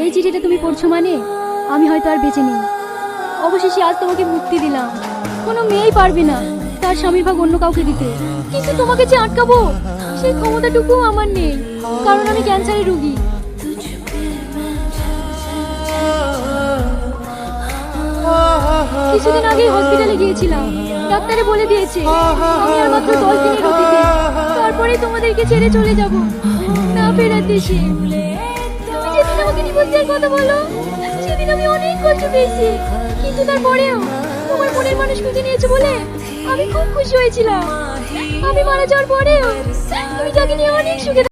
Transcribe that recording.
এই চিঠিটা তুমি পড়ছো মানে আমি হয়তো আর বেঁচে নেই। অবশেষে আজ তোমাকে মুক্তি দিলাম। কোনো মেয়েই পারবে না তার স্বামীর ভাগ অন্য কাউকে দিতে, কিন্তু তোমাকে যে আটকাবো সেই ক্ষমতাটুকু আমার নেই, কারণ আমি ক্যান্সারের রোগী। কিছুদিন আগেই হসপিটালে গিয়েছিলাম, ডাক্তারে বলে দিয়েছে আমি আর মাত্র 10 দিনের অতিথি, তারপরে তোমাদেরকে ছেড়ে চলে যাব না ফেরার দেশে। তুমি যেদিন আমাকে নিবন্ধের কথা বলো সেদিন আমি অনেক কষ্ট পেয়েছি, কিন্তু তারপরেও তোমার মনের মানুষ খুঁজে নিয়েছে বলে আমি খুব খুশি হয়েছিলাম। আমি মারা যাওয়ার পরেও তুমি তাকে নিয়ে অনেক সুখে